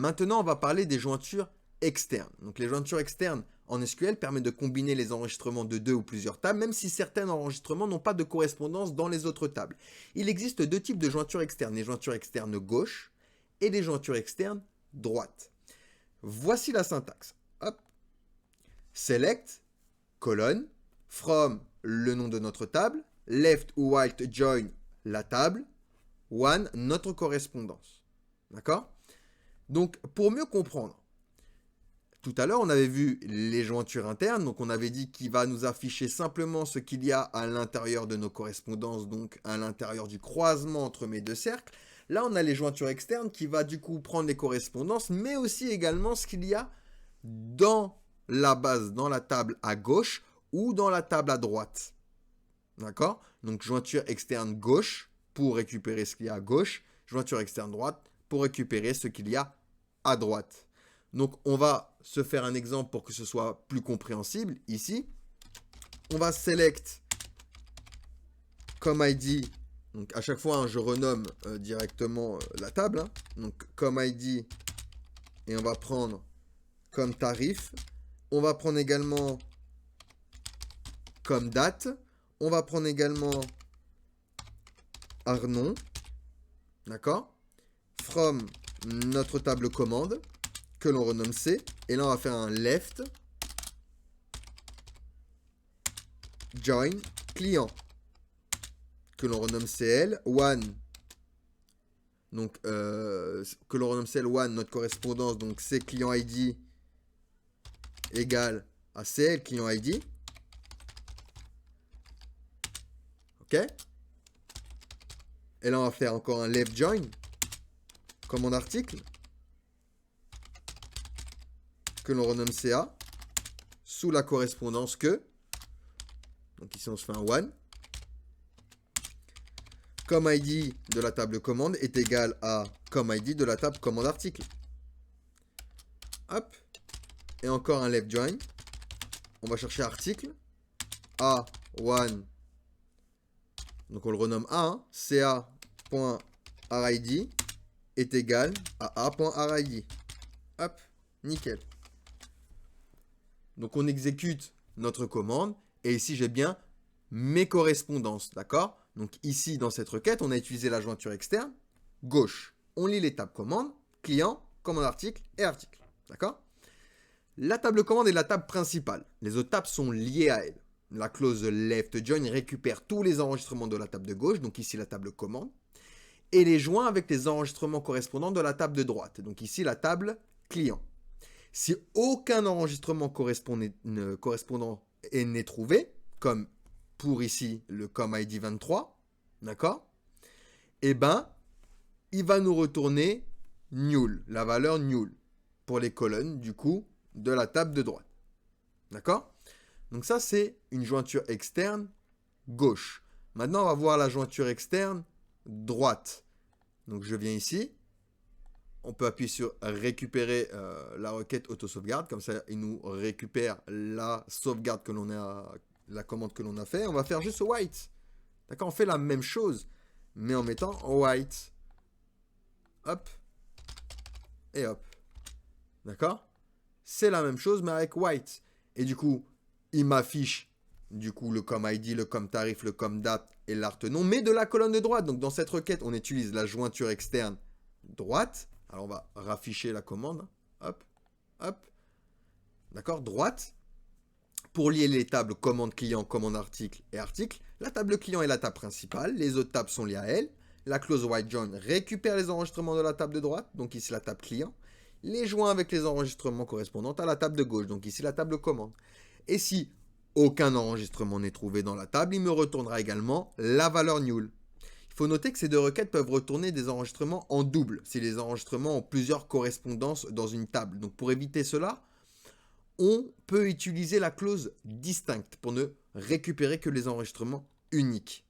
Maintenant, on va parler des jointures externes. Donc les jointures externes en SQL permettent de combiner les enregistrements de 2 ou plusieurs tables, même si certains enregistrements n'ont pas de correspondance dans les autres tables. Il existe deux types de jointures externes, les jointures externes gauche et les jointures externes droite. Voici la syntaxe. Hop. Select, colonne, from le nom de notre table, left ou right join la table, one notre correspondance. D'accord? Donc, pour mieux comprendre, tout à l'heure, on avait vu les jointures internes, donc on avait dit qu'il va nous afficher simplement ce qu'il y a à l'intérieur de nos correspondances, donc à l'intérieur du croisement entre mes deux cercles. Là, on a les jointures externes qui va du coup prendre les correspondances, mais aussi également ce qu'il y a dans la base, dans la table à gauche ou dans la table à droite. D'accord? Donc, jointure externe gauche pour récupérer ce qu'il y a à gauche, jointure externe droite pour récupérer ce qu'il y a à droite. Donc, on va se faire un exemple pour que ce soit plus compréhensible. Ici, on va select comme ID. Donc, à chaque fois, hein, je renomme directement la table. Hein. Donc, comme ID. Et on va prendre comme tarif. On va prendre également comme date. On va prendre également Arnon. D'accord? From notre table commande que l'on renomme C. Et là, on va faire un left join client que l'on renomme CL one. Donc, que l'on renomme CL one, notre correspondance, donc C client ID égale à CL client ID. OK? Et là, on va faire encore un left join commande article que l'on renomme CA sous la correspondance que. Donc ici, on se fait un one. Comme ID de la table commande est égal à comme ID de la table commande article. Hop. Et encore un left join. On va chercher article. A1. Donc on le renomme A. Hein, ca.rid est égal à a.rid. Hop. Nickel. Donc on exécute notre commande. Et ici, j'ai bien mes correspondances. D'accord? Donc ici, dans cette requête, on a utilisé la jointure externe. Gauche, on lit les tables commandes. Client, commande article et article. D'accord? La table commande est la table principale. Les autres tables sont liées à elle. La clause left join récupère tous les enregistrements de la table de gauche. Donc ici, la table commande. Et les joint avec les enregistrements correspondants de la table de droite. Donc ici, la table client. Si aucun enregistrement correspondant n'est trouvé, comme pour ici le com ID 23, d'accord? Eh ben, il va nous retourner nul, la valeur nul, pour les colonnes, du coup, de la table de droite. D'accord? Donc ça, c'est une jointure externe gauche. Maintenant, on va voir la jointure externe droite. Donc je viens ici. On peut appuyer sur récupérer la requête auto-sauvegarde. Comme ça, il nous récupère la sauvegarde que l'on a, la commande que l'on a fait. On va faire juste white. D'accord? On fait la même chose, mais en mettant white. Hop. Et hop. D'accord? C'est la même chose, mais avec white. Et du coup, il m'affiche du coup le com ID, le com tarif, le com date et l'art nom, mais de la colonne de droite. Donc dans cette requête, on utilise la jointure externe droite. Alors on va rafficher la commande. Hop, hop. D'accord, droite. Pour lier les tables commande client, commande article et article, la table client est la table principale. Les autres tables sont liées à elle. La clause white join récupère les enregistrements de la table de droite. Donc ici la table client. Les joint avec les enregistrements correspondants à la table de gauche. Donc ici la table commande. Et si aucun enregistrement n'est trouvé dans la table, il me retournera également la valeur null. Il faut noter que ces deux requêtes peuvent retourner des enregistrements en double, si les enregistrements ont plusieurs correspondances dans une table. Donc pour éviter cela, on peut utiliser la clause distinct pour ne récupérer que les enregistrements uniques.